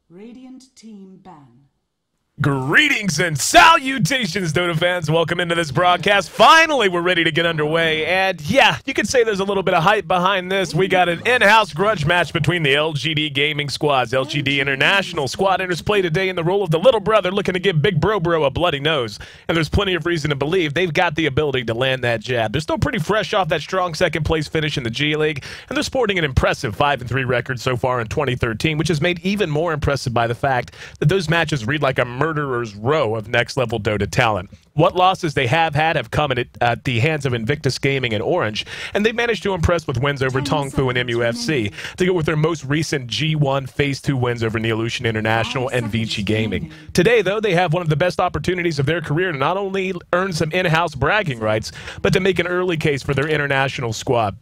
Radiant team ban. Greetings and salutations, Dota fans. Welcome into this broadcast. Finally, we're ready to get underway. And yeah, you could say there's a little bit of hype behind this. We got an in-house grudge match between the LGD gaming squads. LGD International squad enters play today in the role of the little brother looking to give Big Bro a bloody nose. And there's plenty of reason to believe they've got the ability to land that jab. They're still pretty fresh off that strong second place finish in the G League. And they're sporting an impressive 5-3 record so far in 2013, which is made even more impressive by the fact that those matches read like a murderer's row of next-level Dota talent. What losses they have had have come at the hands of Invictus Gaming and Orange, and they've managed to impress with wins over Tongfu and MUFC to go with their most recent G-1 Phase 2 wins over Neolution International and Vici Gaming. Today, though, they have one of the best opportunities of their career to not only earn some in-house bragging rights, but to make an early case for their international squad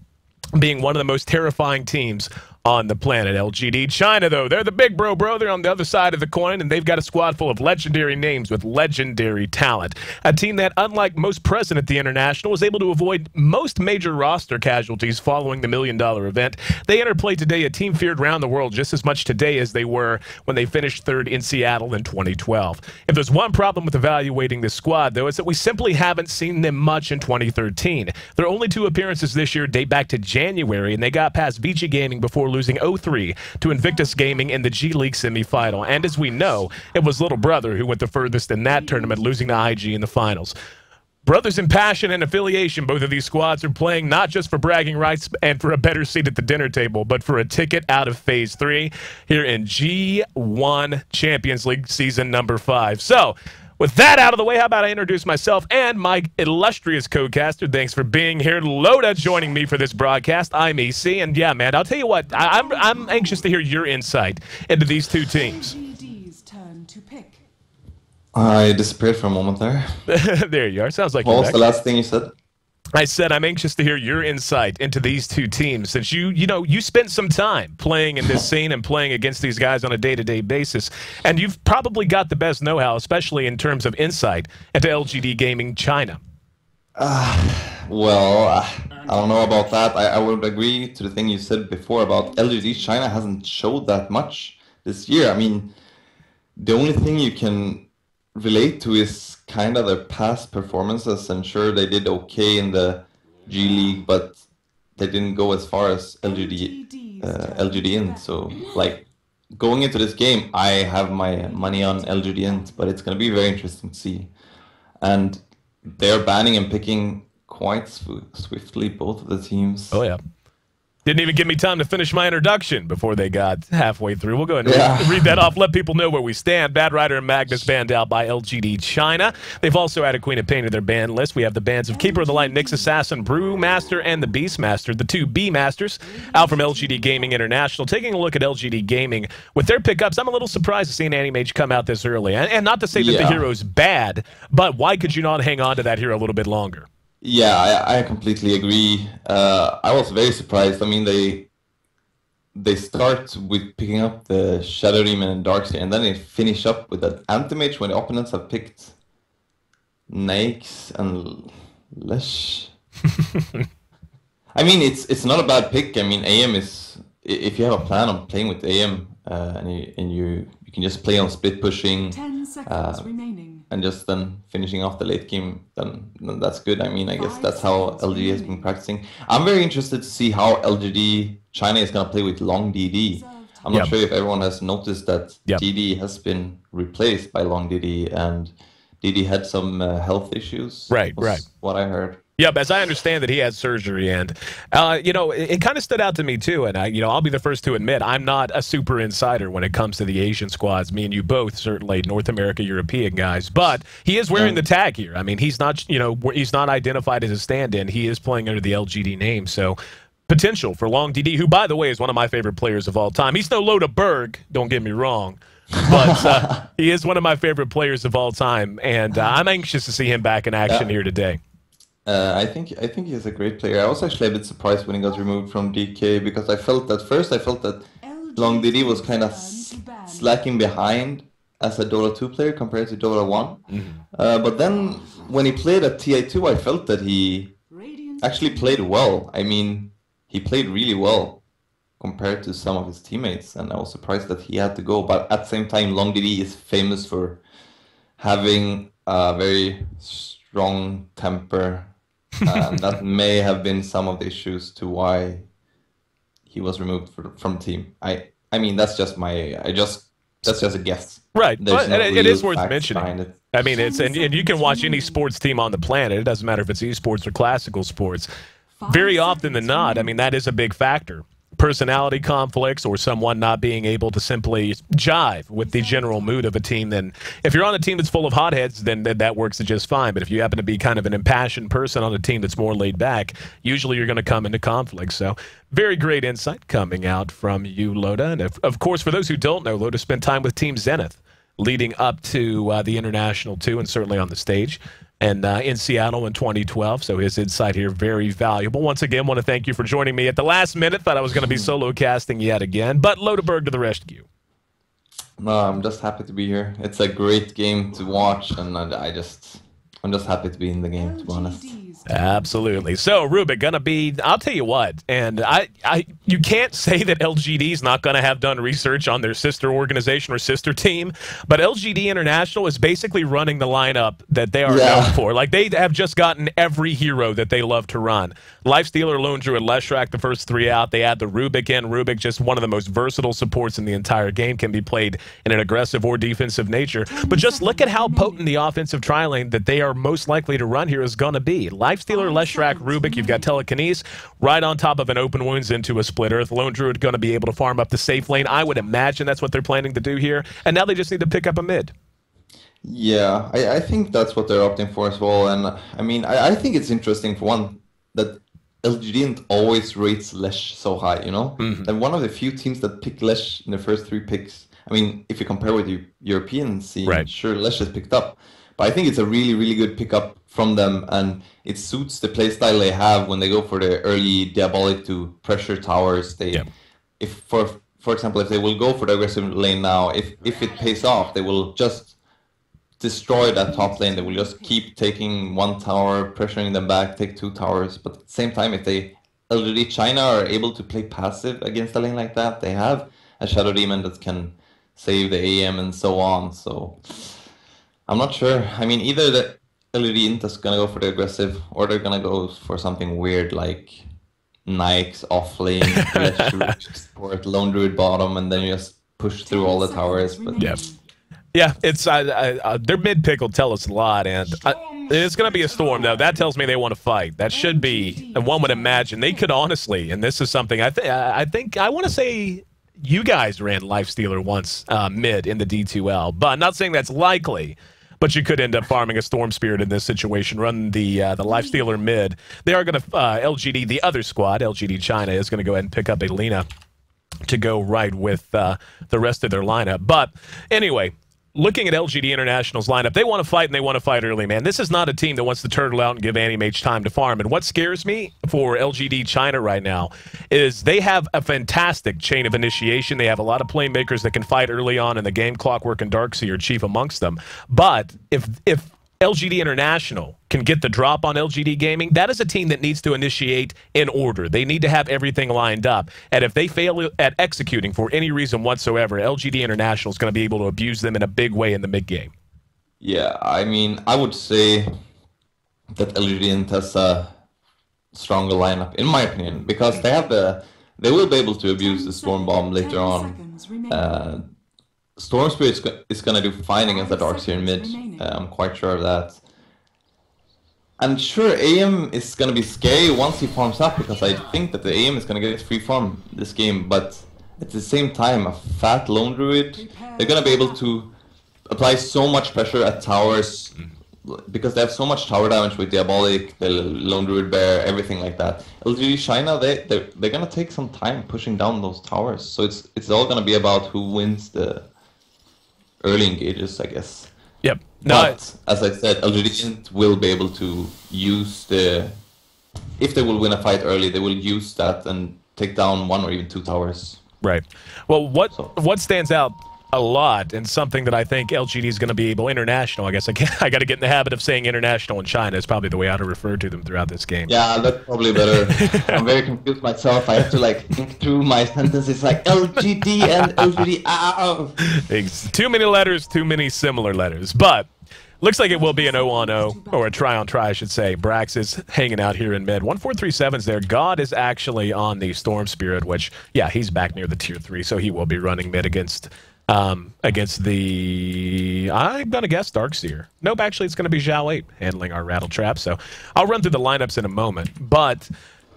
being one of the most terrifying teams on the planet. LGD China, though, they're the big bro. They're on the other side of the coin, and they've got a squad full of legendary names with legendary talent. A team that, unlike most present at the International, was able to avoid most major roster casualties following the $1 million event. They enter play today, a team feared around the world just as much today as they were when they finished third in Seattle in 2012. If there's one problem with evaluating this squad, though, it's that we simply haven't seen them much in 2013. Their only two appearances this year date back to January, and they got past Vici Gaming before losing 0-3 to Invictus Gaming in the G League semifinal. And as we know, it was little brother who went the furthest in that tournament, losing to IG in the finals. Brothers in passion and affiliation, both of these squads are playing not just for bragging rights and for a better seat at the dinner table, but for a ticket out of Phase 3 here in G1 Champions League Season number 5. So, with that out of the way, how about I introduce myself and my illustrious co-caster? Thanks for being here. Loda joining me for this broadcast. I'm Ayesee, and yeah, man, I'll tell you what, I'm anxious to hear your insight into these two teams. LGD's turn to pick. I disappeared for a moment there. There you are. Sounds like What you're was back. the last thing you said? I said I'm anxious to hear your insight into these two teams, since you spent some time playing in this scene and playing against these guys on a day-to-day basis, and you've probably got the best know-how, especially in terms of insight into LGD Gaming China. Well, I don't know about that. I would agree to the thing you said before about LGD China hasn't showed that much this year. I mean, the only thing you can relate to is kind of their past performances, and sure, they did okay in the G League, but they didn't go as far as LGD.int. So, like, going into this game, I have my money on LGD.int, but it's going to be very interesting to see. And they're banning and picking quite swiftly, both of the teams. Oh, yeah. Didn't even give me time to finish my introduction before they got halfway through. We'll go ahead and read that off, let people know where we stand. Bad Rider and Magnus banned out by LGD China. They've also added Queen of Pain to their ban list. We have the bans of Keeper of the Light, Nyx Assassin, Brewmaster, and the Beastmaster, the two B-Masters, out from LGD Gaming International. Taking a look at LGD Gaming, with their pickups, I'm a little surprised to see an Animage come out this early. And not to say that the hero's bad, but why could you not hang on to that hero a little bit longer? Yeah, I completely agree. I was very surprised. I mean, they start with picking up the Shadow Demon and Darkseer, and then they finish up with an Anti-Mage when the opponents have picked Nyx and Lesh. I mean, it's not a bad pick. I mean, AM is, if you have a plan on playing with AM, and you can just play on split pushing. 10 seconds remaining. And just then finishing off the late game, then that's good. I mean, I guess that's how LGD has been practicing. I'm very interested to see how LGD China is going to play with long DD. I'm not sure if everyone has noticed that DD has been replaced by long DD, and DD had some health issues. Right. What I heard. Yep, as I understand that he had surgery, and it kind of stood out to me too. And I'll be the first to admit I'm not a super insider when it comes to the Asian squads. Me and you both, certainly North America, European guys. But he is wearing the tag here. I mean, he's not he's not identified as a stand-in. He is playing under the LGD name, so potential for Long DD, who by the way is one of my favorite players of all time. He's no Loda Berg, don't get me wrong. But he is one of my favorite players of all time, and I'm anxious to see him back in action here today. I think he's a great player. I was actually a bit surprised when he got removed from DK, because I felt that Long DD was kind of slacking behind as a Dota 2 player compared to Dota 1. But then when he played at TI2, I felt that he actually played well. I mean, he played really well compared to some of his teammates, and I was surprised that he had to go. But at the same time, LongDD is famous for having a very strong temper, and that may have been some of the issues to why he was removed from the team. I mean, that's just that's just a guess. Right, There's but no it real is worth facts mentioning. behind it. I mean, and you can watch any sports team on the planet. It doesn't matter if it's esports or classical sports. Very often than not, I mean, that is a big factor. Personality conflicts or someone not being able to simply jive with the general mood of a team. Then if you're on a team that's full of hotheads, then that works just fine. But if you happen to be kind of an impassioned person on a team that's more laid back, usually you're going to come into conflict. So very great insight coming out from you, Loda. And of course, for those who don't know, Loda spent time with Team Zenith leading up to the International too, and certainly on the stage. And in Seattle in 2012, so his insight here, very valuable. Once again, want to thank you for joining me at the last minute. Thought I was going to be solo casting yet again, but Lodeberg to the rescue. No, I'm just happy to be here. It's a great game to watch, and I'm just happy to be in the game, to be honest. Absolutely. So, Rubik, gonna be, I'll tell you what, and you can't say that LGD's not gonna have done research on their sister organization or sister team, but LGD International is basically running the lineup that they are known for. Like, they have just gotten every hero that they love to run. Lifestealer, Lone Druid, Leshrac, the first three out. They add the Rubik in. Rubik, just one of the most versatile supports in the entire game, can be played in an aggressive or defensive nature. But just look at how potent the offensive tri lane that they are most likely to run here is gonna be. Lifestealer, Leshrac, Rubik, you've got Telekinesis right on top of an open wounds into a split earth. Lone Druid going to be able to farm up the safe lane. I would imagine that's what they're planning to do here. And now they just need to pick up a mid. Yeah, I think that's what they're opting for as well. And I mean, I think it's interesting, for one, that LGD always rates Lesh so high, you know? And one of the few teams that pick Lesh in the first 3 picks. I mean, if you compare with the European scene, sure, Lesh is picked up. But I think it's a really, really good pickup from them, and it suits the playstyle they have when they go for the early Diabolic to pressure towers. If for example, if they will go for the aggressive lane now, if it pays off, they will just destroy that top lane. They will just keep taking 1 tower, pressuring them back, take 2 towers. But at the same time, if they LGD China are able to play passive against a lane like that, they have a Shadow Demon that can save the AM and so on. So I'm not sure. I mean, either the LGD.int is going to go for the aggressive, or they're going to go for something weird like Nike's off lane, support, Lone Druid bottom, and then you just push through all the towers. But yeah, it's their mid pick will tell us a lot, and it's going to be a storm, though. That tells me they want to fight. That should be, and one would imagine they could honestly, and this is something I think I want to say you guys ran Lifestealer once mid in the D2L, but I'm not saying that's likely. But you could end up farming a Storm Spirit in this situation. Run the Lifestealer mid. They are going to LGD, the other squad, LGD China, is going to go ahead and pick up a Lina to go right with the rest of their lineup. But anyway, looking at LGD International's lineup, they want to fight, and they want to fight early, man. This is not a team that wants to turtle out and give Animage time to farm. And what scares me for LGD China right now is they have a fantastic chain of initiation. They have a lot of playmakers that can fight early on in the game. Clockwork and Darkseer chief amongst them. But if LGD International can get the drop on LGD Gaming, that is a team that needs to initiate in order. They need to have everything lined up. And if they fail at executing for any reason whatsoever, LGD International is going to be able to abuse them in a big way in the mid-game. Yeah, I mean, I would say that LGD has a stronger lineup, in my opinion, because they will be able to abuse the Storm Bomb later on. Storm Spirit is going to do fine against the Darkseer in mid. I'm quite sure of that. And sure, AM is going to be scary once he farms up, because I think that the AM is going to get free farm this game. But at the same time, a fat Lone Druid, they're going to be able to apply so much pressure at towers, because they have so much tower damage with Diabolic, the Lone Druid Bear, everything like that. LGD China, they're going to take some time pushing down those towers. So it's all going to be about who wins the early engages, I guess. Yep. No, but as I said, LGD will be able to use if they will win a fight early, they will use that and take down 1 or even 2 towers. Right. Well, what stands out a lot, and something that I think LGD is going to be able, international, I guess. I got to get in the habit of saying international in China is probably the way I ought to refer to them throughout this game. Yeah, that's probably better. I'm very confused myself. I have to like think through my sentences like LGD and LGD. Too many letters, too many similar letters. But looks like it will be an 0-on-0, or a try-on-try, I should say. Brax is hanging out here in mid. 1437's there. God is actually on the Storm Spirit, which, yeah, he's back near the tier 3, so he will be running mid against the, I'm going to guess, Darkseer. Nope, actually, it's going to be G-1 handling our Rattle Trap, so I'll run through the lineups in a moment. But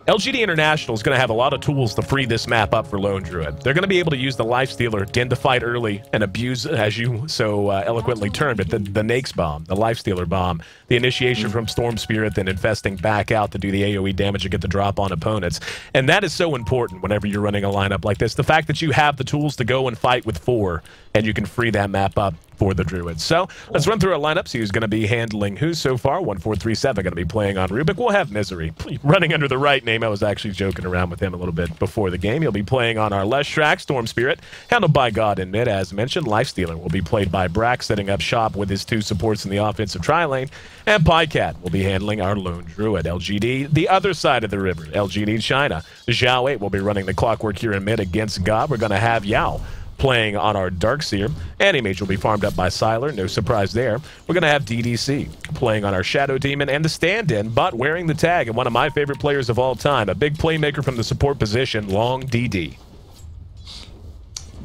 LGD International is going to have a lot of tools to free this map up for Lone Druid. They're going to be able to use the Lifestealer again to fight early and abuse, as you so eloquently termed it, the Nake's Bomb, the Lifestealer Bomb, the initiation from Storm Spirit, then infesting back out to do the AoE damage and get the drop on opponents. And that is so important whenever you're running a lineup like this. The fact that you have the tools to go and fight with 4, and you can free that map up for the Druids. So let's run through our lineups. Who's going to be handling who so far? 1437 going to be playing on Rubik. We'll have Misery running under the right name. I was actually joking around with him a little bit before the game. He'll be playing on our left track, Storm Spirit, handled by God in mid, as mentioned. Lifestealer will be played by Brax, setting up shop with his 2 supports in the offensive tri-lane. And Pycat will be handling our Lone Druid. LGD, the other side of the river. LGD China. G-1 will be running the Clockwork here in mid against God. We're going to have Yao playing on our Darkseer. Anti-Mage will be farmed up by Sylar, no surprise there. We're going to have DDC playing on our Shadow Demon and the stand-in, but wearing the tag, and one of my favorite players of all time, a big playmaker from the support position, Long DD.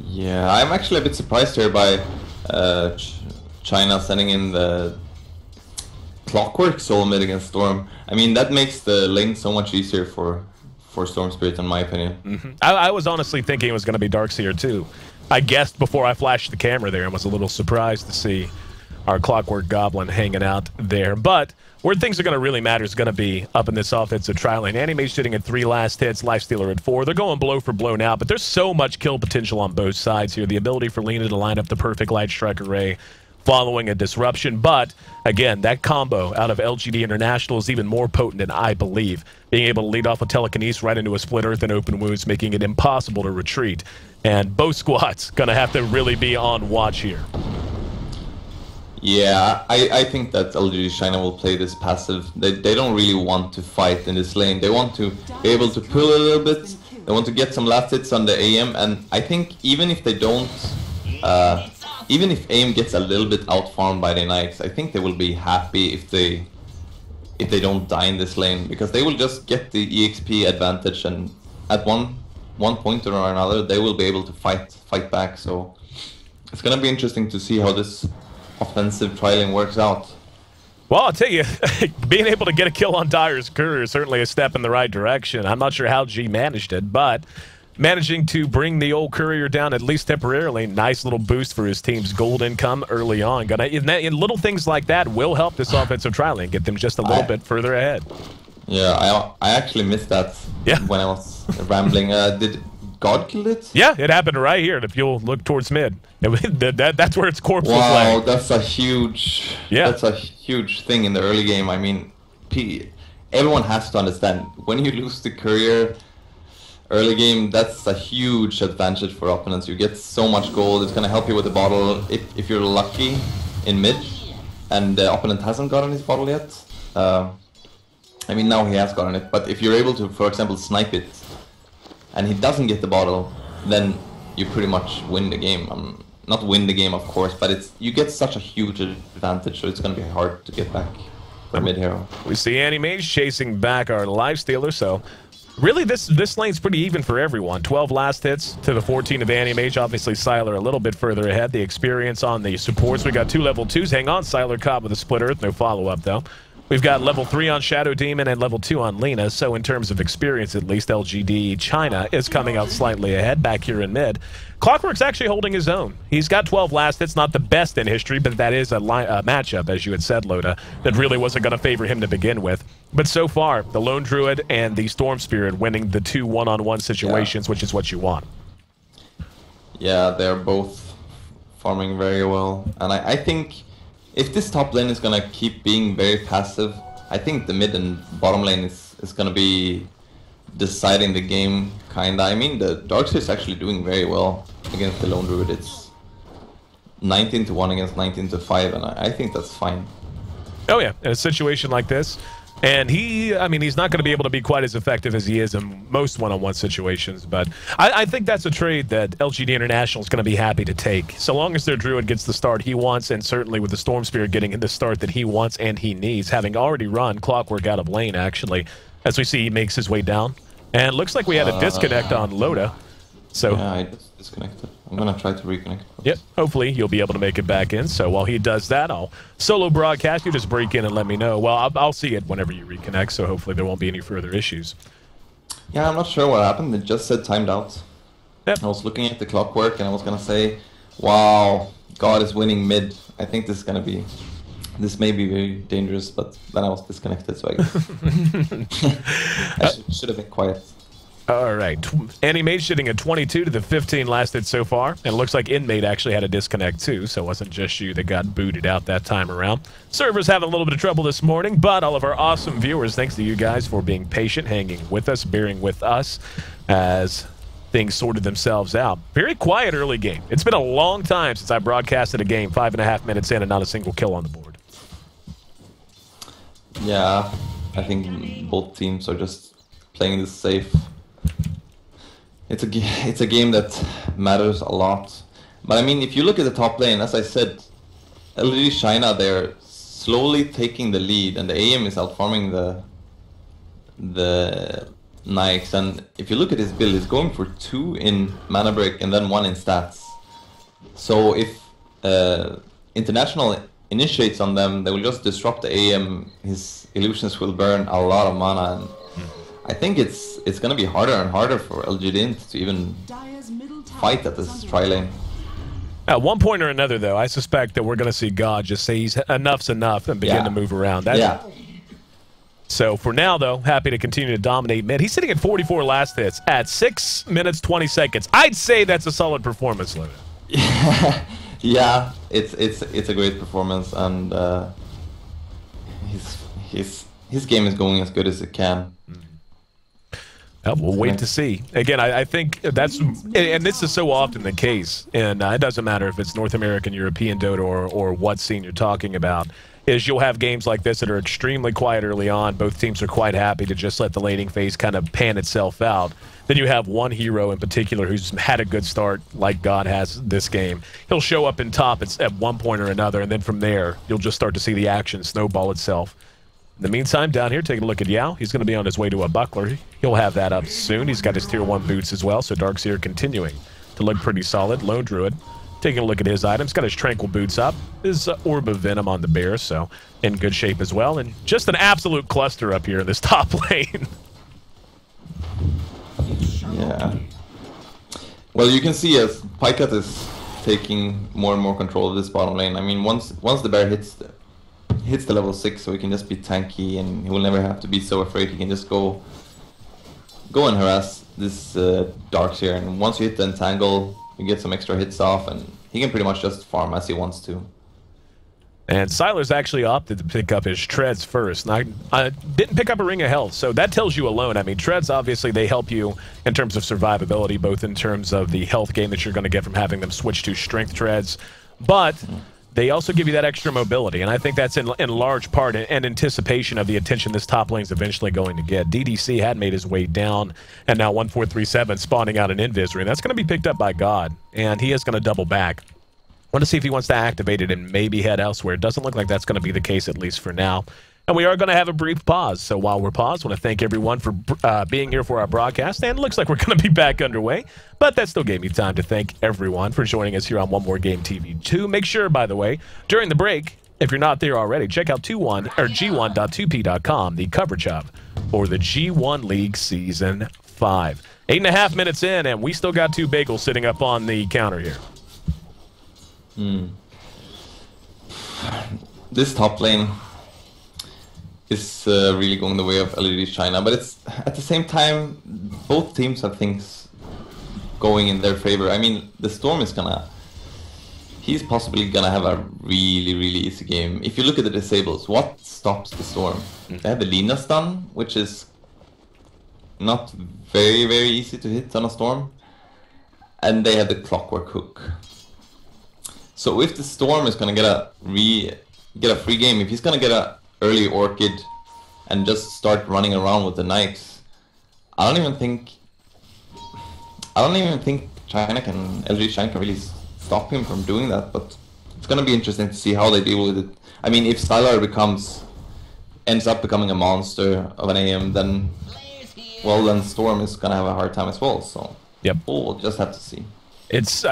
Yeah, I'm actually a bit surprised here by China sending in the Clockwork Soul mid against Storm. I mean, that makes the lane so much easier for Storm Spirit, in my opinion. I was honestly thinking it was going to be Darkseer too. I guessed before I flashed the camera there and was a little surprised to see our Clockwork Goblin hanging out there. But where things are going to really matter is going to be up in this offensive tri-lane. Anti-Mage sitting at 3 last hits, Lifestealer at 4. They're going blow for blow now, but there's so much kill potential on both sides here. The ability for Lina to line up the perfect Light Strike array following a disruption. But again, that combo out of LGD International is even more potent than I believe. Being able to lead off a telekinesis right into a split earth and open wounds, making it impossible to retreat. And both squads gonna have to really be on watch here. Yeah, I think that LGD China will play this passive. They don't really want to fight in this lane. They want to be able to pull a little bit. They want to get some last hits on the AM, and I think even if they don't, even if AIM gets a little bit out-farmed by the Knights, I think they will be happy if they don't die in this lane, because they will just get the EXP advantage, and at one point or another they will be able to fight back. So it's gonna be interesting to see how this offensive tri-lane works out. Well, I'll tell you, being able to get a kill on Dyer's Courier is certainly a step in the right direction. I'm not sure how G managed it, but managing to bring the old Courier down, at least temporarily, nice little boost for his team's gold income early on. And little things like that will help this offensive tri-lane, get them just a little bit further ahead. Yeah, I actually missed that when I was rambling. Did God kill it? Yeah, it happened right here. If you'll look towards mid, that's where its corpse was laying. Wow, that's a huge thing in the early game. I mean, everyone has to understand, when you lose the Courier early game, that's a huge advantage for opponents. You get so much gold. It's gonna help you with the bottle if you're lucky in mid, and the opponent hasn't gotten his bottle yet. I mean, now he has gotten it, but if you're able to, for example, snipe it, and he doesn't get the bottle, then you pretty much win the game. Not win the game, of course, but you get such a huge advantage, so it's going to be hard to get back for mid-hero. We see Anti-Mage chasing back our Lifestealer, so really this lane's pretty even for everyone. 12 last hits to the 14 of Anti-Mage. Obviously, Sylar a little bit further ahead. The experience on the supports. We got 2 level 2s. Hang on, Sylar caught with a Split Earth. No follow-up, though. We've got level 3 on Shadow Demon and level 2 on Lina, so in terms of experience, at least, LGD China is coming out slightly ahead back here in mid. Clockwork's actually holding his own. He's got 12 last hits, not the best in history, but that is a matchup, as you had said, Loda, that really wasn't going to favor him to begin with. But so far, the Lone Druid and the Storm Spirit winning the 2 one-on-one situations, which is what you want. Yeah, they're both farming very well, and I think if this top lane is gonna keep being very passive, I think the mid and bottom lane is gonna be deciding the game, kinda. I mean, the Darkseer is actually doing very well against the Lone Druid. 19-1 against 19-5, and I think that's fine. Oh yeah, in a situation like this. And I mean, he's not going to be able to be quite as effective as he is in most one-on-one situations, but I think that's a trade that LGD International is going to be happy to take. So long as their Druid gets the start he wants, and certainly with the Storm Spirit getting the start that he wants and he needs, having already run Clockwork out of lane, actually, as we see he makes his way down. And looks like we had a disconnect on Loda. So yeah, I just disconnected. I'm going to try to reconnect. Yep, hopefully you'll be able to make it back in. So while he does that, I'll solo broadcast. You just break in and let me know. Well, I'll see it whenever you reconnect, so hopefully there won't be any further issues. Yeah, I'm not sure what happened. It just said timed out. Yep. I was looking at the Clockwork and I was going to say, wow, God is winning mid. I think this is going to be... This may be very dangerous, but then I was disconnected, so I guess... I should have been quiet. All right. Animate shooting a 22 to the 15 lasted so far. And it looks like Inmate actually had a disconnect too, so it wasn't just you that got booted out that time around. Servers having a little bit of trouble this morning, but all of our awesome viewers, thanks to you guys for being patient, hanging with us, bearing with us as things sorted themselves out. Very quiet early game. It's been a long time since I broadcasted a game 5.5 minutes in and not a single kill on the board. Yeah, I think both teams are just playing this safe. It's a game that matters a lot. But I mean, if you look at the top lane, as I said, LGD China, they're slowly taking the lead, and the AM is outfarming the Nikes. And if you look at his build, he's going for 2 in mana break and then 1 in stats. So if International initiates on them, they will just disrupt the AM. His illusions will burn a lot of mana, and I think it's going to be harder and harder for LGD.int to even fight at this tri-lane. At one point or another, though, I suspect that we're going to see God just say enough's enough and begin to move around. So for now, though, happy to continue to dominate mid. He's sitting at 44 last hits at 6 minutes, 20 seconds. I'd say that's a solid performance, Loda. Yeah, it's a great performance, and his game is going as good as it can. We'll wait to see. Again, I think that's, and this is so often the case, and it doesn't matter if it's North American, European Dota, or what scene you're talking about, is you'll have games like this that are extremely quiet early on. Both teams are quite happy to just let the laning phase kind of pan itself out. Then you have one hero in particular who's had a good start, like God has this game. He'll show up in top at one point or another, and then from there, you'll just start to see the action snowball itself. In the meantime, down here, taking a look at Yao. He's going to be on his way to a buckler. He'll have that up soon. He's got his tier 1 boots as well, so Darkseer continuing to look pretty solid. Lone Druid, taking a look at his items. Got his Tranquil boots up. His Orb of Venom on the bear, so in good shape as well. And just an absolute cluster up here in this top lane. Yeah. Well, you can see as Pycat is taking more and more control of this bottom lane. I mean, once the bear hits the level 6, so he can just be tanky, and he will never have to be so afraid. He can just go and harass this Darkseer, and once you hit the entangle, you get some extra hits off, and he can pretty much just farm as he wants to. And Siler's actually opted to pick up his treads first. And I didn't pick up a ring of health, so that tells you alone. I mean, treads, obviously, they help you in terms of survivability, both in terms of the health gain that you're going to get from having them switch to strength treads, but they also give you that extra mobility, and I think that's in large part in anticipation of the attention this top lane is eventually going to get. DDC had made his way down, and now 1437 spawning out an Invis ring. That's going to be picked up by God, and he is going to double back. Want to see if he wants to activate it and maybe head elsewhere. It doesn't look like that's going to be the case, at least for now. And we are going to have a brief pause. So while we're paused, I want to thank everyone for being here for our broadcast. And it looks like we're going to be back underway. But that still gave me time to thank everyone for joining us here on One More Game TV 2. Make sure, by the way, during the break, if you're not there already, check out G1.2p.com, the coverage hub for the G1 League Season 5. 8.5 minutes in, and we still got 2 bagels sitting up on the counter here. This top lane is really going the way of LGD China, but it's at the same time both teams have things going in their favor. I mean, the Storm is he's possibly gonna have a really easy game. If you look at the disables, what stops the Storm? They have the Lina stun, which is not very easy to hit on a Storm, and they have the Clockwork hook. So if the Storm is gonna get a free game, if he's gonna get a early Orchid and just start running around with the Knights, I don't even think LGD China can really stop him from doing that. But it's gonna be interesting to see how they deal with it. I mean, if Sylar ends up becoming a monster of an AM, then Storm is gonna have a hard time as well. So yep, we'll just have to see. It's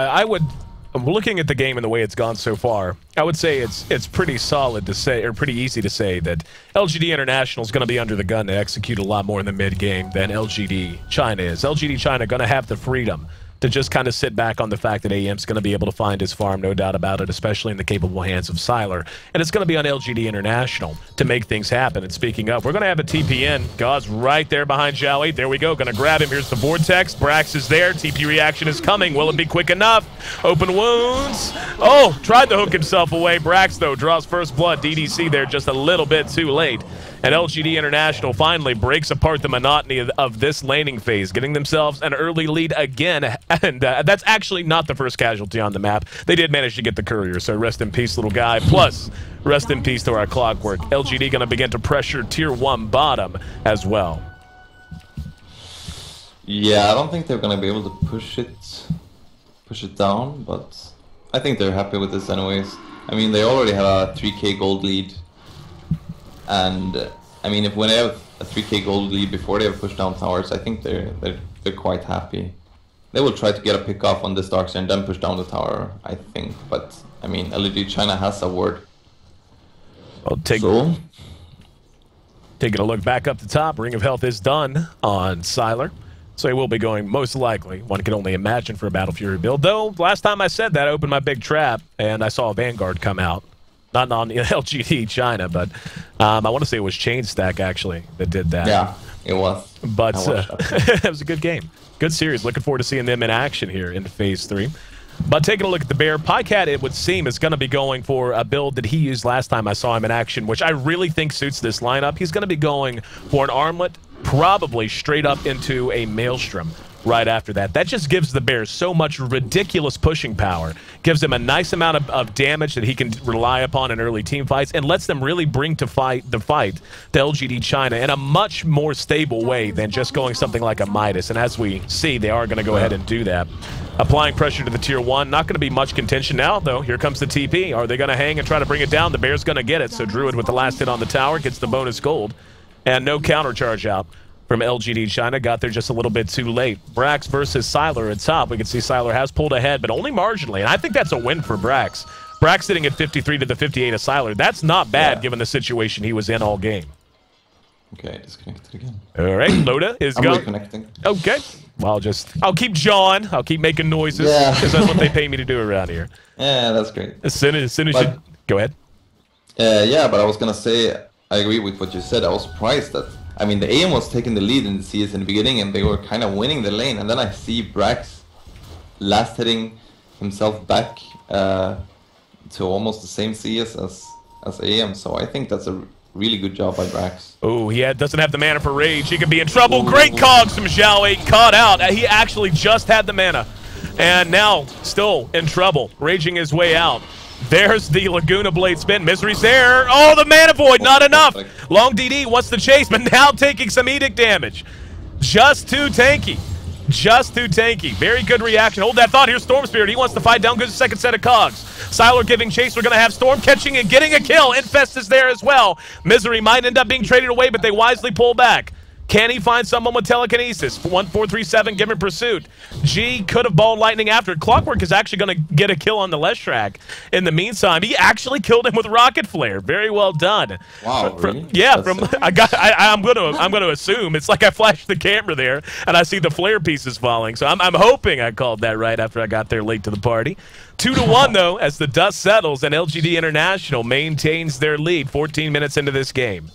looking at the game and the way it's gone so far, I would say it's pretty solid to say, or pretty easy to say, that LGD International is going to be under the gun to execute a lot more in the mid game than LGD China is. LGD China going to have the freedom to just kind of sit back on the fact that AM's going to be able to find his farm, no doubt about it, especially in the capable hands of Sylar. And it's going to be on LGD International to make things happen. And speaking of, we're going to have a TPN. Gauze right there behind Zhao. There we go. Going to grab him. Here's the Vortex. Brax is there. TP reaction is coming. Will it be quick enough? Open wounds. Oh, tried to hook himself away. Brax, though, draws first blood. DDC there just a little bit too late. And LGD International finally breaks apart the monotony of this laning phase, getting themselves an early lead again. And that's actually not the first casualty on the map. They did manage to get the courier, so rest in peace, little guy. Plus, rest in peace to our Clockwork. LGD going to begin to pressure Tier 1 bottom as well. Yeah, I don't think they're going to be able to push it down, but I think they're happy with this anyways. I mean, they already have a 3k gold lead. And I mean, when they have a 3k gold lead before they have pushed down towers, I think they're quite happy. They will try to get a pick off on this Darkseer and then push down the tower, I think. But I mean, LGD China has a ward. Taking a look back up the top, Ring of Health is done on Sylar. So he will be going, most likely, one can only imagine, for a Battle Fury build. Though, last time I said that, I opened my big trap, and I saw a Vanguard come out. Not on LGD China, but I want to say it was Chain Stack, actually, that did that. Yeah, it was. But it was a good game. Good series. Looking forward to seeing them in action here in Phase 3. But taking a look at the Bear, Pycat, it would seem, is going to be going for a build that he used last time I saw him in action, which I really think suits this lineup. He's going to be going for an armlet, probably straight up into a Maelstrom right after that. That just gives the Bears so much ridiculous pushing power, gives them a nice amount of damage that he can rely upon in early team fights, and lets them really bring the fight to LGD China in a much more stable way than just going something like a Midas. And as we see, they are going to go ahead and do that. Applying pressure to the Tier 1. Not going to be much contention now, though. Here comes the TP. Are they going to hang and try to bring it down? The Bear's going to get it. So Druid with the last hit on the tower gets the bonus gold. And no counter charge out from LGD China. Got there just a little bit too late. Brax versus Sylar at top. We can see Sylar has pulled ahead, but only marginally. And I think that's a win for Brax. Brax sitting at 53 to the 58 of Sylar. That's not bad given the situation he was in all game. Okay, disconnected again. All right, Loda is going. Reconnecting. Okay. Well, I'll keep jawing. I'll keep making noises. Yeah. Because that's what they pay me to do around here. Yeah, that's great. As soon as you... Go ahead. Yeah, but I was going to say, I agree with what you said. I was surprised that, I mean, the AM was taking the lead in the CS in the beginning, and they were kind of winning the lane. And then I see Brax last hitting himself back to almost the same CS as AM. So I think that's a really good job by Brax. Oh, he doesn't have the mana for Rage. He could be in trouble. Ooh. Great cogs from Zhao. Caught out. He actually just had the mana. And now, still in trouble. Raging his way out. There's the Laguna Blade spin. Misery's there. Oh, the Mana Void, not enough. Long DD wants the chase, but now taking some Edict damage. Just too tanky. Just too tanky. Very good reaction. Hold that thought. Here's Storm Spirit. He wants to fight down. Goes the second set of cogs. Sylar giving chase. We're going to have Storm catching and getting a kill. Infest is there as well. Misery might end up being traded away, but they wisely pull back. Can he find someone with telekinesis? 1437, give him pursuit. G could have balled lightning after. Clockwork is actually going to get a kill on the Leshrac. In the meantime, he actually killed him with rocket flare. Very well done. Wow, really? Yeah, I'm going to assume it's like I flashed the camera there and I see the flare pieces falling. So I'm hoping I called that right after I got there late to the party. 2-1 though, as the dust settles and LGD International maintains their lead 14 minutes into this game.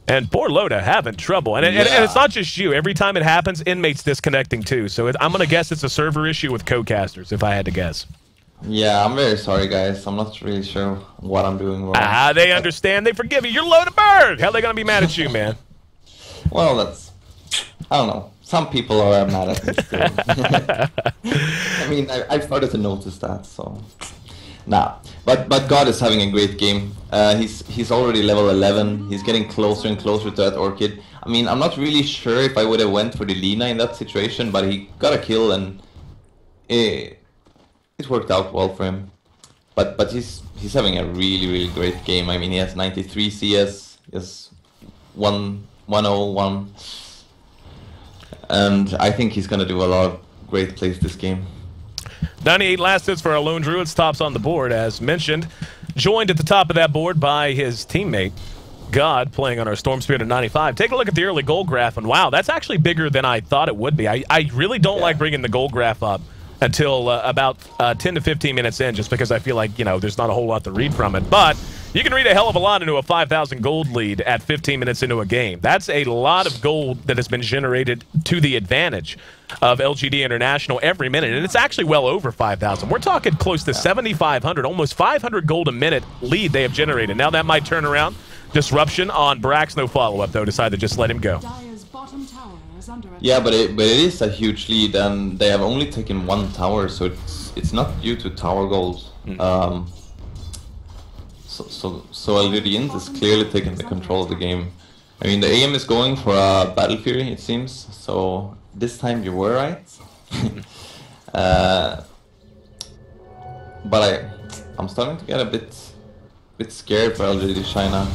And poor Loda having trouble. And it's not just you. Every time it happens, inmates disconnecting too. So I'm going to guess it's a server issue with co-casters, if I had to guess. Yeah, I'm very sorry, guys. I'm not really sure what I'm doing wrong. They understand. They forgive you. You're Loda Bird. How are they going to be mad at you, man? Well, I don't know. some people are mad at me still. I mean, I've started to notice that, so... Nah, but God is having a great game. He's already level 11. He's getting closer and closer to that Orchid. I mean, I'm not really sure if I would have went for the Lina in that situation, but he got a kill and it worked out well for him. But he's having a really great game. I mean, he has 93 CS, he has 101, and I think he's gonna do a lot of great plays this game. 98 last hits for our Lone Druids, tops on the board, as mentioned. Joined at the top of that board by his teammate, God, playing on our Storm Spirit at 95. Take a look at the early goal graph, and wow, that's actually bigger than I thought it would be. I really don't like bringing the goal graph up until about 10 to 15 minutes in, just because I feel like, you know, there's not a whole lot to read from it. But you can read a hell of a lot into a 5,000 gold lead at 15 minutes into a game. That's a lot of gold that has been generated to the advantage of LGD International every minute, and it's actually well over 5,000. We're talking close to 7,500, almost 500 gold a minute lead they have generated. Now that might turn around. Disruption on Brax, no follow-up though, decided to just let him go. Yeah, but it is a huge lead, and they have only taken one tower, so it's not due to tower goals. So LGD.int is clearly taking the control of the game. I mean, the AM is going for a Battle Fury, it seems, so this time you were right. But I'm starting to get a bit scared for LGD China.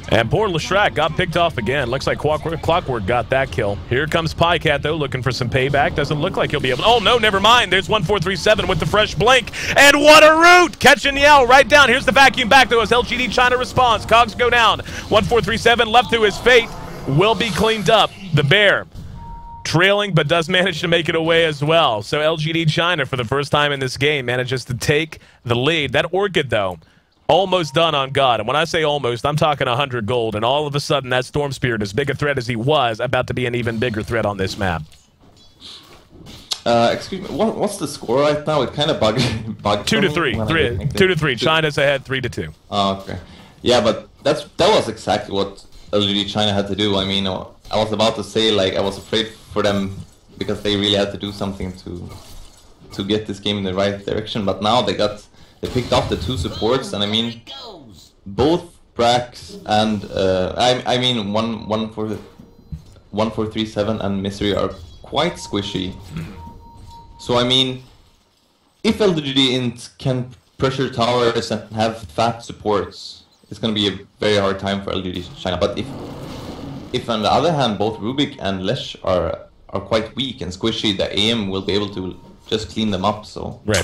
And poor Leshrac got picked off again. Looks like Clockwork got that kill. Here comes Pycat, though, looking for some payback. Doesn't look like he'll be able to... Oh, no, never mind. There's 1437 with the fresh blink. And what a route! Catching Yao right down. Here's the vacuum back, though, as LGD China responds. Cogs go down. 1437 left to his fate. Will be cleaned up. The Bear trailing, but does manage to make it away as well. So LGD China, for the first time in this game, manages to take the lead. That Orchid, though, almost done on God. And when I say almost, I'm talking 100 gold. And all of a sudden, that Storm Spirit, as big a threat as he was, about to be an even bigger threat on this map. Excuse me, what's the score right now? It kind of bugged 2 to 3. 2 to 3. China's ahead 3 to 2. Oh, okay. Yeah, but that was exactly what LGD China had to do. I mean, I was about to say, like, I was afraid for them because they really had to do something to get this game in the right direction. But now they picked off the two supports, and I mean, both Brax and I mean 1437 and Misery are quite squishy. So I mean, if LGD.int can pressure towers and have fat supports, it's gonna be a very hard time for LGD China. But if on the other hand both Rubik and Lesh are quite weak and squishy, the AM will be able to just clean them up. So right.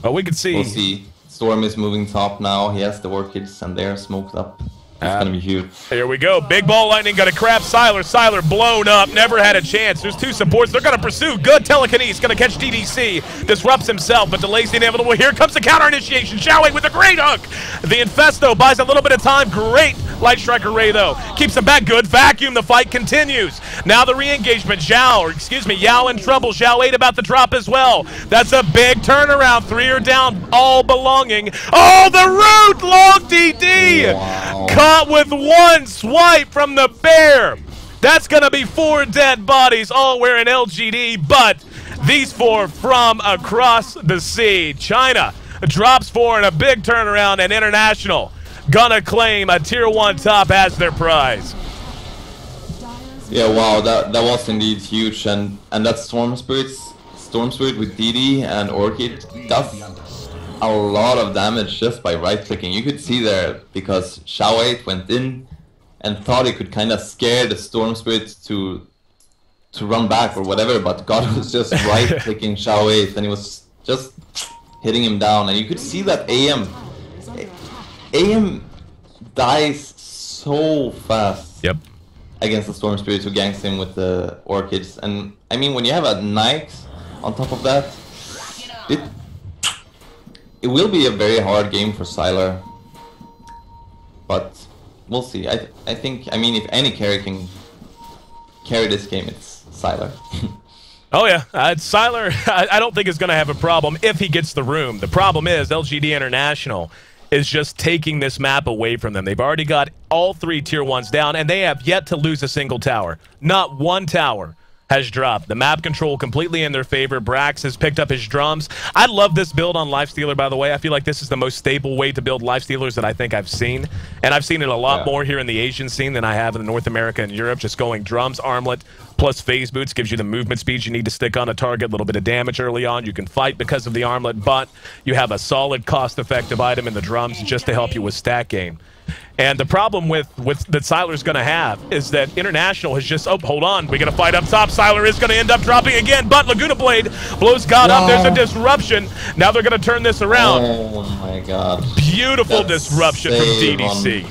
Well, we can see. We'll see. Storm is moving top now. He has the Orchids, and they're smoked up. It's gonna be huge. Here we go. Big ball lightning gonna crab Siler. Siler blown up. Never had a chance. There's two supports. They're gonna pursue. Good telekinesis. Gonna catch DDC. Disrupts himself, but delays the inevitable. Here comes the counter initiation. Xiaowei with a great hook. The Infesto buys a little bit of time. Great Light Striker Ray, though. Keeps him back. Good vacuum. The fight continues. Now the re-engagement. Yao in trouble. Xiao 8 about to drop as well. That's a big turnaround. 3 are down. All belonging. Oh, the root! Long DD! Wow. Caught with one swipe from the Bear. That's going to be 4 dead bodies, all wearing LGD, but these 4 from across the sea. China drops 4 in a big turnaround, and International gonna claim a Tier 1 top as their prize. Yeah, wow, that was indeed huge, and that Storm Spirit with DD and Orchid does a lot of damage just by right-clicking. You could see there, because Xiao 8 went in and thought he could kind of scare the Storm Spirit to run back or whatever, but God was just right-clicking Xiao 8, and he was just hitting him down. And you could see that AM dies so fast against the Storm Spirit who ganks him with the Orchids. And I mean, when you have a Nyx on top of that, it will be a very hard game for Siler, but we'll see. I think, I mean, if any carry can carry this game, it's Siler. Oh yeah, Siler, I don't think is going to have a problem if he gets the room. The problem is LGD International is just taking this map away from them. They've already got all 3 tier 1s down, and they have yet to lose a single tower. Not one tower has dropped. The map control completely in their favor. Brax has picked up his drums. I love this build on Lifestealer, by the way. I feel like this is the most stable way to build Lifestealers that I think I've seen. And I've seen it a lot more here in the Asian scene than I have in North America and Europe. Just going drums, armlet, plus phase boots gives you the movement speed you need to stick on a target, a little bit of damage early on. You can fight because of the armlet, but you have a solid cost-effective item in the drums just to help you with stat gain. And the problem with that Siler's going to have is that International has just, oh, hold on, we got to fight up top. Siler is going to end up dropping again, but Laguna Blade blows God up. There's a disruption. Now they're going to turn this around. Oh my god. Beautiful disruption from DDC.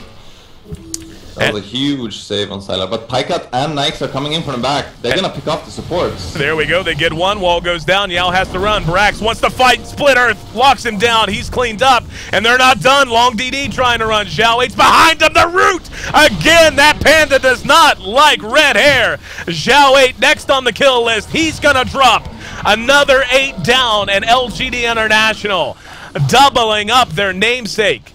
That was a huge save on Siler, but Pycat and Nikes are coming in from the back. They're gonna pick off the supports. There we go. They get one. Wall goes down. Yao has to run. Brax wants to fight. Split Earth locks him down. He's cleaned up, and they're not done. Long DD trying to run. Zhao 8's behind him. The root again. That panda does not like red hair. Zhao 8 next on the kill list. He's gonna drop another 8 down, and LGD International doubling up their namesake.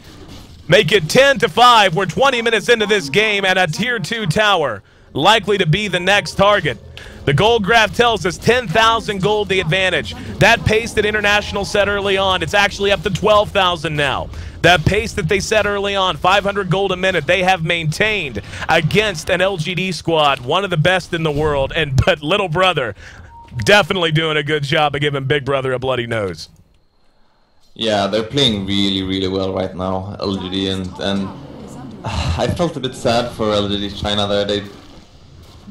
Make it 10-5. We're 20 minutes into this game, and a tier 2 tower likely to be the next target. The gold graph tells us 10,000 gold the advantage. That pace that International set early on, it's actually up to 12,000 now. That pace that they set early on, 500 gold a minute, they have maintained against an LGD squad, one of the best in the world, but little brother definitely doing a good job of giving big brother a bloody nose. Yeah, they're playing really, really well right now, LGD, and I felt a bit sad for LGD China there.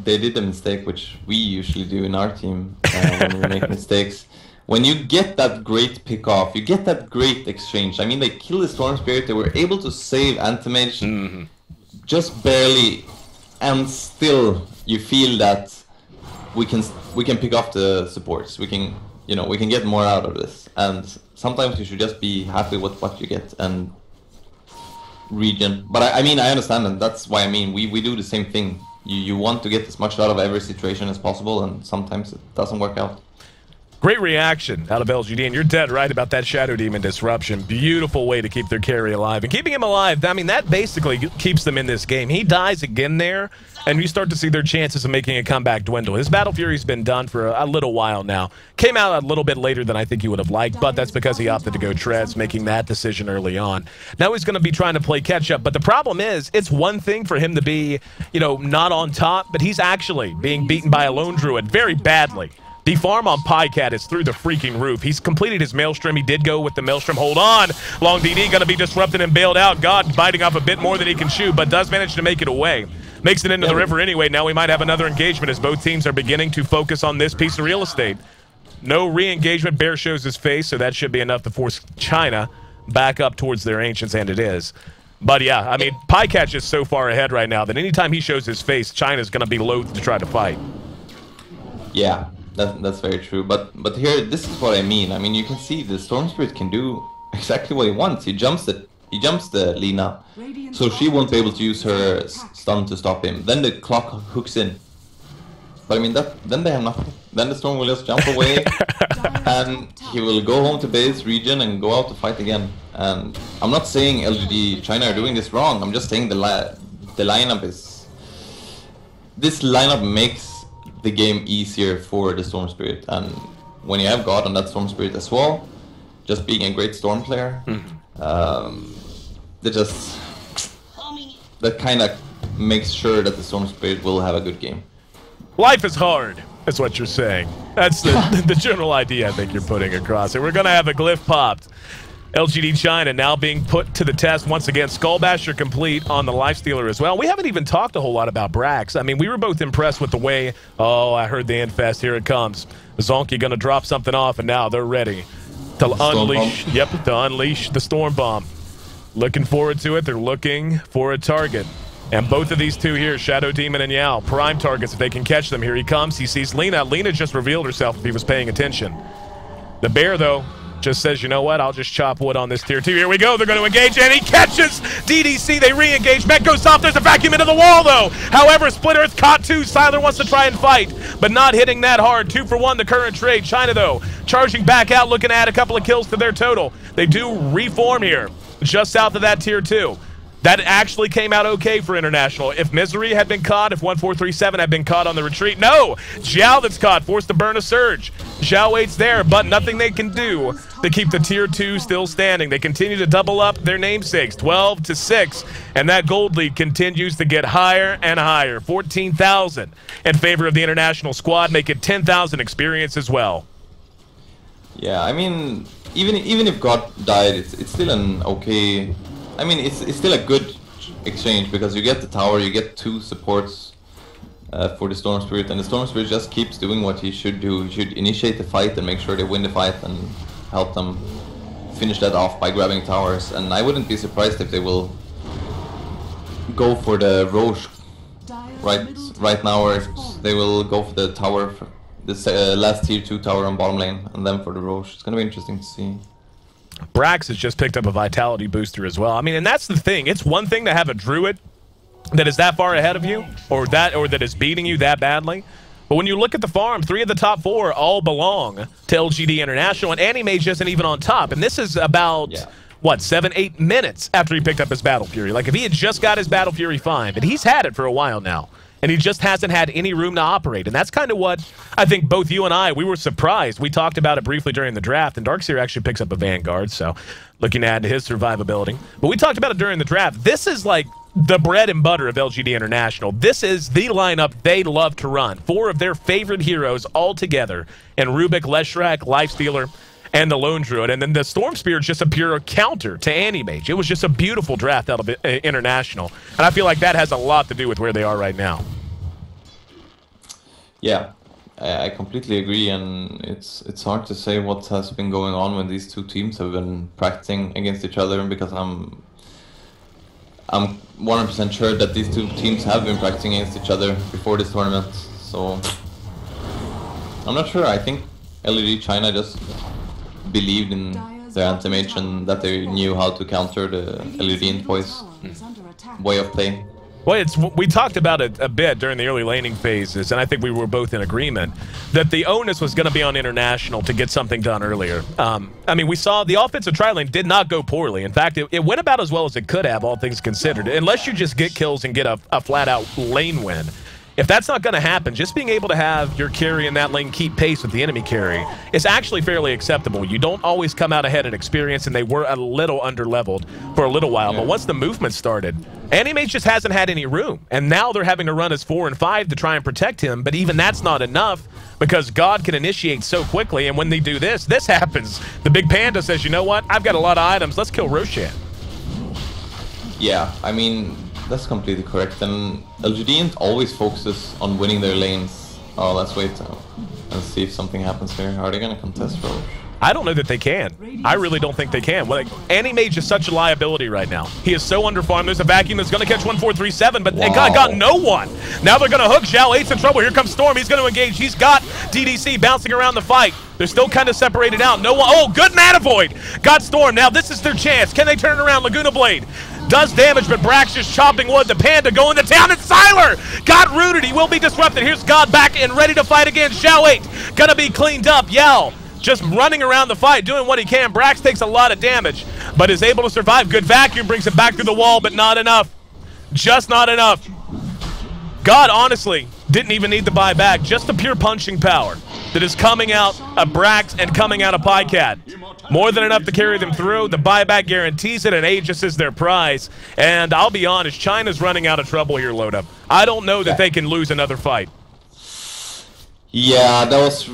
They did a mistake, which we usually do in our team when we make mistakes. When you get that great pick off, you get that great exchange. I mean, they killed the Storm Spirit, they were able to save Anti-Mage just barely, and still you feel that we can pick off the supports. We can, you know, we can get more out of this, and sometimes you should just be happy with what you get and region. But I mean, I understand, and that's why I mean we do the same thing. You want to get as much out of every situation as possible, and sometimes it doesn't work out. Great reaction out of LGD, and you're dead right about that Shadow Demon disruption. Beautiful way to keep their carry alive. And keeping him alive, I mean, that basically keeps them in this game. He dies again there, and you start to see their chances of making a comeback dwindle. His Battle Fury's been done for a little while now. Came out a little bit later than I think he would have liked, but that's because he opted to go Treads, making that decision early on. Now he's going to be trying to play catch-up, but the problem is, it's one thing for him to be, you know, not on top, but he's actually being beaten by a Lone Druid very badly. The farm on Pycat is through the freaking roof. He's completed his Maelstrom. He did go with the Maelstrom. Hold on. Long DD going to be disrupted and bailed out. God biting off a bit more than he can shoot, but does manage to make it away. Makes it into the river anyway. Now we might have another engagement as both teams are beginning to focus on this piece of real estate. No re-engagement. Bear shows his face, so that should be enough to force China back up towards their Ancients, and it is. But yeah, I mean, Pycat's just so far ahead right now that anytime he shows his face, China's going to be loath to try to fight. Yeah. That's very true, but here, this is what I mean. I mean, you can see the Storm Spirit can do exactly what he wants. He jumps the Lina, so she won't be able to use her stun to stop him. Then the clock hooks in. But I mean, then they have nothing. Then the Storm will just jump away, and he will go home to base region and go out to fight again. And I'm not saying LGD China are doing this wrong. I'm just saying the lineup is. This lineup makes the game easier for the Storm Spirit, and when you have God on that Storm Spirit as well, just being a great Storm player, that kind of makes sure that the Storm Spirit will have a good game. Life is hard, that's what you're saying. That's the general idea I think you're putting across here. We're going to have a glyph popped. LGD China now being put to the test once again. Skullbasher complete on the Lifestealer as well. We haven't even talked a whole lot about Brax. I mean, we were both impressed with the way, oh, I heard the Infest, here it comes. Zonky gonna drop something off, and now they're ready to unleash, to unleash the Storm Bomb. Looking forward to it. They're looking for a target. And both of these two here, Shadow Demon and Yao, prime targets if they can catch them. Here he comes. He sees Lina. Lina just revealed herself if he was paying attention. The bear, though, just says, you know what, I'll just chop wood on this tier 2. Here we go, they're going to engage, and he catches DDC. They re-engage. Mech goes soft. There's a vacuum into the wall, though. However, Split Earth caught 2. Siler wants to try and fight, but not hitting that hard. 2 for 1, the current trade. China, though, charging back out, looking to add a couple of kills to their total. They do reform here. just south of that tier 2. That actually came out okay for International. If Misery had been caught, if 1437 had been caught on the retreat, no! Zhao that's caught, forced to burn a surge. Zhao 8's there, but nothing they can do to keep the tier 2 still standing. They continue to double up their namesakes, 12-6, and that gold lead continues to get higher and higher. 14,000 in favor of the International squad, make it 10,000 experience as well. Yeah, I mean, even if God died, it's still an okay... I mean, it's still a good exchange because you get the tower, you get 2 supports for the Storm Spirit, and the Storm Spirit just keeps doing what he should do. He should initiate the fight and make sure they win the fight and help them finish that off by grabbing towers. And I wouldn't be surprised if they will go for the Roche right now, or if they will go for the tower, this last tier 2 tower on bottom lane, and then for the Roche. It's gonna be interesting to see. Brax has just picked up a vitality booster as well. I mean, and that's the thing. It's one thing to have a druid that is that far ahead of you, or that is beating you that badly. But when you look at the farm, 3 of the top 4 all belong to LGD International, and Anti-Mage isn't even on top. And this is about, what, 7-8 minutes after he picked up his Battle Fury. Like, if he had just got his Battle Fury, fine. But he's had it for a while now, and he just hasn't had any room to operate. And that's kind of what I think both you and we were surprised. We talked about it briefly during the draft, and Darkseer actually picks up a Vanguard, so looking at his survivability. But we talked about it during the draft. This is like the bread and butter of LGD International. This is the lineup they love to run. 4 of their favorite heroes all together, and Rubik, Leshrac, Lifestealer, and the Lone Druid. And then the Storm Spirit's just a pure counter to Anti-Mage. It was just a beautiful draft out of International. And I feel like that has a lot to do with where they are right now. Yeah, I completely agree, and it's hard to say what has been going on when these 2 teams have been practicing against each other, because I'm 100% sure that these 2 teams have been practicing against each other before this tournament. So I'm not sure. I think LGD China just believed in their anti-mage and that they knew how to counter the LGD.int boys' way of play. Well, we talked about it a bit during the early laning phases, and I think we were both in agreement that the onus was going to be on International to get something done earlier. I mean, we saw the offensive tri-lane did not go poorly. In fact, it went about as well as it could have, all things considered, unless you just get kills and get a flat-out lane win. If that's not going to happen, just being able to have your carry in that lane keep pace with the enemy carry is actually fairly acceptable. You don't always come out ahead in experience, and they were a little under-leveled for a little while. But once the movement started, Anti-Mage just hasn't had any room. And now they're having to run as 4 and 5 to try and protect him. But even that's not enough, because God can initiate so quickly. And when they do this happens. The big panda says, you know what? I've got a lot of items. Let's kill Roshan. Yeah, I mean, that's completely correct, and LGD always focuses on winning their lanes. Oh, let's wait and see if something happens here. Are they gonna contest Roche? I don't know that they can. I really don't think they can. Well, like, Anti-Mage is such a liability right now. He is so underfarmed. There's a vacuum that's going to catch 1437, but it got no one. Now they're going to hook. Zhao 8's in trouble. Here comes Storm. He's going to engage. He's got DDC bouncing around the fight. They're still kind of separated out. No one. Oh, good Mana Void. Got Storm. Now this is their chance. Can they turn it around? Laguna Blade does damage, but Brax just chopping wood. The Panda going to town, and Siler got rooted. He will be disrupted. Here's God back and ready to fight again. Zhao 8 gonna be cleaned up. Yell just running around the fight, doing what he can. Brax takes a lot of damage, but is able to survive. Good vacuum, brings it back through the wall, but not enough. Just not enough. God, honestly, didn't even need the buyback. Just the pure punching power that is coming out of Brax and coming out of Pycat. More than enough to carry them through. The buyback guarantees it, and Aegis is their prize. And I'll be honest, China's running out of trouble here, Loda. I don't know that they can lose another fight. Yeah, that was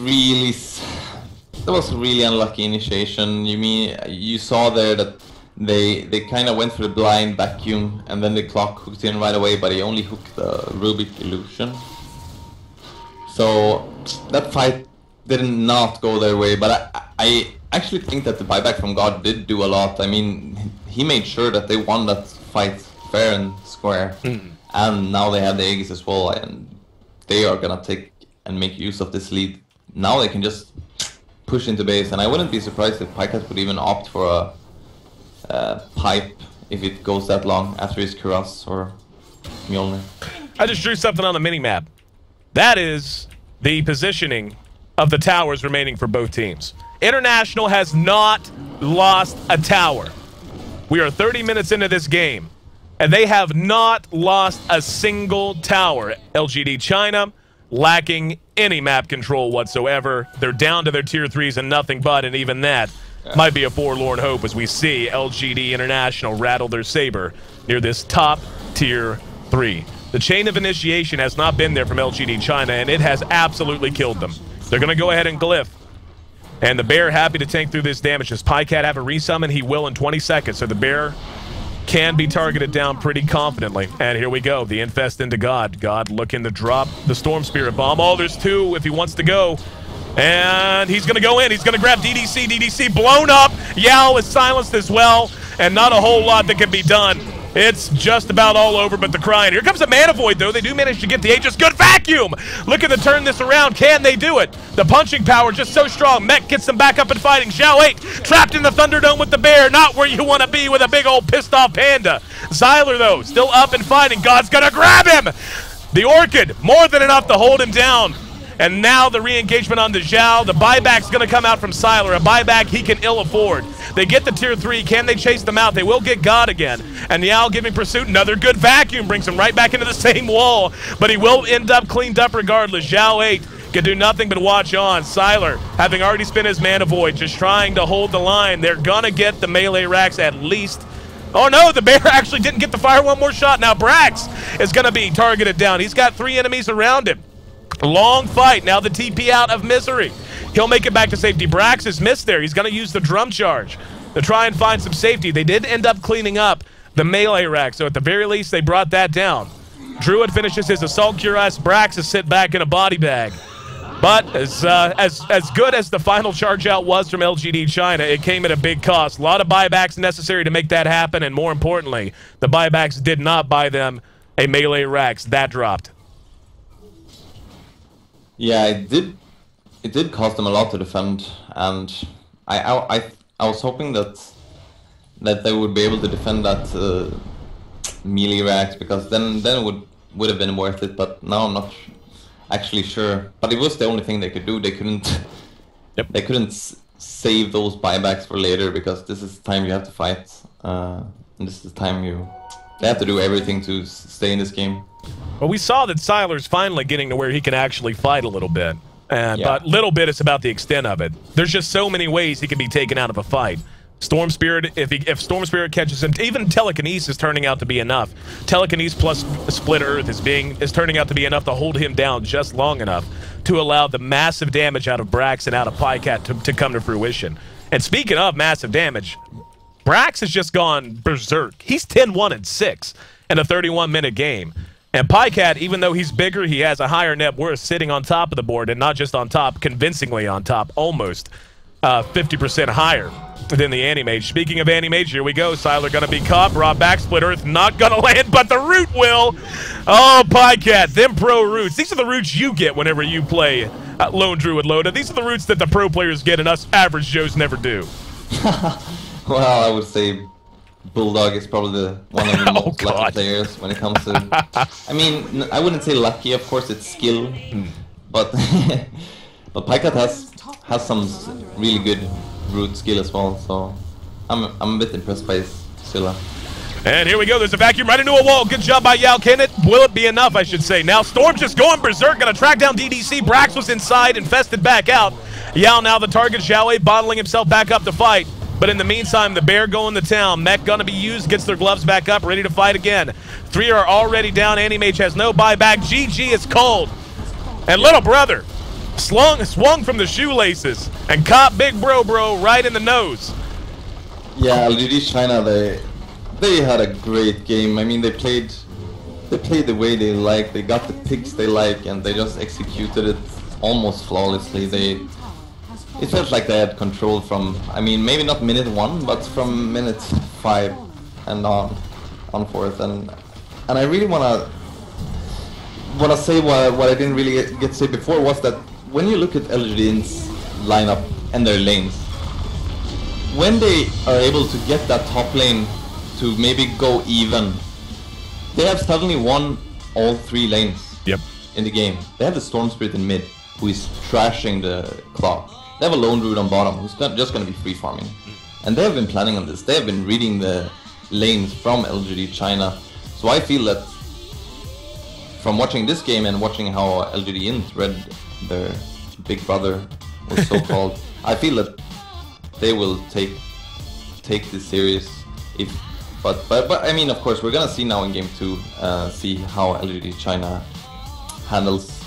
really unlucky initiation. You saw there that they kind of went for the blind vacuum, and then the clock hooked in right away, but he only hooked the Rubik illusion. So that fight did not go their way, but I actually think that the buyback from God did do a lot. I mean, he made sure that they won that fight fair and square, and now they have the Aegis as well, and they are gonna take and make use of this lead. Now they can just push into base, and I wouldn't be surprised if Pycat would even opt for a pipe if it goes that long after his Kuras or Mjolnir. I just drew something on the mini-map. That is the positioning of the towers remaining for both teams. International has not lost a tower. We are 30 minutes into this game, and they have not lost a single tower. LGD China lacking any map control whatsoever. They're down to their tier 3s and nothing but, and even that might be a forlorn hope as we see LGD International rattle their saber near this top tier 3. The chain of initiation has not been there from LGD China, and it has absolutely killed them. They're going to go ahead and glyph. And the bear happy to tank through this damage. Does Pycat have a resummon? He will in 20 seconds. So the bear can be targeted down pretty confidently. And here we go. The infest into God. God looking to drop the Storm Spirit Bomb. Oh, there's 2 if he wants to go. And he's going to go in. He's going to grab DDC. DDC blown up. Yao is silenced as well. And not a whole lot that can be done. It's just about all over but the crying. Here comes a Mana Void, though. They do manage to get the Aegis. Good vacuum! Looking to turn this around. Can they do it? The punching power just so strong. Mech gets them back up and fighting. Xiao 8 trapped in the Thunderdome with the bear. Not where you want to be with a big old pissed off panda. Xyler, though, still up and fighting. God's going to grab him! The Orchid, more than enough to hold him down. And now the re-engagement on the Zhao. The buyback's going to come out from Xyler. A buyback he can ill afford. They get the tier 3. Can they chase them out? They will get God again. And Yao giving pursuit. Another good vacuum brings him right back into the same wall. But he will end up cleaned up regardless. Zhao 8 can do nothing but watch on. Xyler, having already spent his Mana Void, just trying to hold the line. They're going to get the melee racks at least. Oh no, the bear actually didn't get the fire one more shot. Now Brax is going to be targeted down. He's got 3 enemies around him. Long fight. Now the TP out of Misery. He'll make it back to safety. Brax is missed there. He's going to use the drum charge to try and find some safety. They did end up cleaning up the melee rack, so at the very least they brought that down. Druid finishes his Assault Cuirass. Brax is sit back in a body bag. But as good as the final charge out was from LGD China, it came at a big cost. A lot of buybacks necessary to make that happen, and more importantly, the buybacks did not buy them a melee racks. That dropped. Yeah, it did cost them a lot to defend, and I was hoping that they would be able to defend that melee racks, because then it would have been worth it. But now I'm not actually sure. But it was the only thing they could do. They couldn't. Yep. They couldn't save those buybacks for later, because this is the time you have to fight, and this is the time they have to do everything to stay in this game. Well, we saw that Xyler's finally getting to where he can actually fight a little bit. But little bit is about the extent of it. There's just so many ways he can be taken out of a fight. Storm Spirit, if Storm Spirit catches him, even Telekinesis is turning out to be enough. Telekinesis plus Split Earth is turning out to be enough to hold him down just long enough to allow the massive damage out of Brax and out of Pycat to come to fruition. And speaking of massive damage, Brax has just gone berserk. He's 10-1-6 in a 31-minute game. And Pycat, even though he's bigger, he has a higher net worth sitting on top of the board, and not just on top, convincingly on top, almost 50% higher than the Animage. Speaking of Animage, here we go. Xyler going to be caught, brought back, Split Earth not going to land, but the root will. Oh, Pycat, them pro roots. These are the roots you get whenever you play Lone Druid Loda. These are the roots that the pro players get and us average Joes never do. Well, I would say Bulldog is probably one of the most lucky players when it comes to... I mean, I wouldn't say lucky, of course, it's skill, but but Pycat has some really good root skill as well, so I'm a bit impressed by his Scylla. And here we go, there's a vacuum right into a wall. Good job by Yao. Will it be enough, I should say. Now Storm just going berserk, gonna track down DDC. Brax was inside, infested back out. Yao now the target, Xiao 8 bottling himself back up to fight. But in the meantime, the bear going to town. Mech gonna be used, gets their gloves back up, ready to fight again. 3 are already down. Animage has no buyback. GG is cold. And little brother swung from the shoelaces and caught big bro right in the nose. Yeah, LGD China, they had a great game. I mean, they played the way they like. They got the picks they like, and they just executed it almost flawlessly. It felt like they had control from, I mean, maybe not minute 1, but from minute 5 and on forth. And I really wanna say what I didn't really get to say before, was that when you look at LGD's lineup and their lanes, when they are able to get that top lane to maybe go even, they have suddenly won all 3 lanes in the game. They have the Storm Spirit in mid, who is trashing the clock. They have a Lone Druid on bottom, who's just going to be free farming. and they have been planning on this. They have been reading the lanes from LGD China. So I feel that from watching this game and watching how LGD.int read their big brother was so called, I feel that they will take this serious. But I mean, of course, we're gonna see now in game 2, see how LGD China handles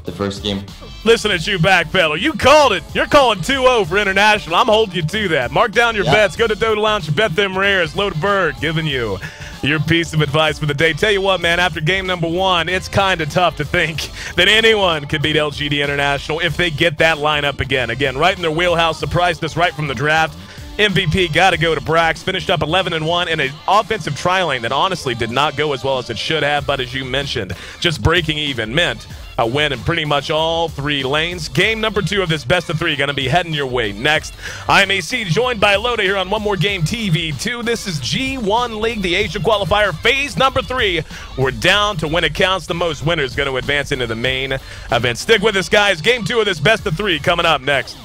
the first game. Listen at you, Backpedal. You called it. You're calling 2-0 for international. I'm holding you to that. Mark down your bets. Go to Dota Lounge and bet them rares. Load Bird giving you your piece of advice for the day. Tell you what, man, after game number 1, it's kind of tough to think that anyone could beat LGD International if they get that lineup again. Again, right in their wheelhouse. Surprised us right from the draft. MVP got to go to Brax. Finished up 11-1 in an offensive tri lane that honestly did not go as well as it should have. But as you mentioned, just breaking even meant a win in pretty much all 3 lanes. Game number 2 of this best of 3 going to be heading your way next. I'm Ayesee, joined by Loda here on One More Game TV2. This is G-1 League, the Asia qualifier, phase number 3. We're down to when it counts. The most winners going to advance into the main event. Stick with us, guys. Game 2 of this best of 3 coming up next.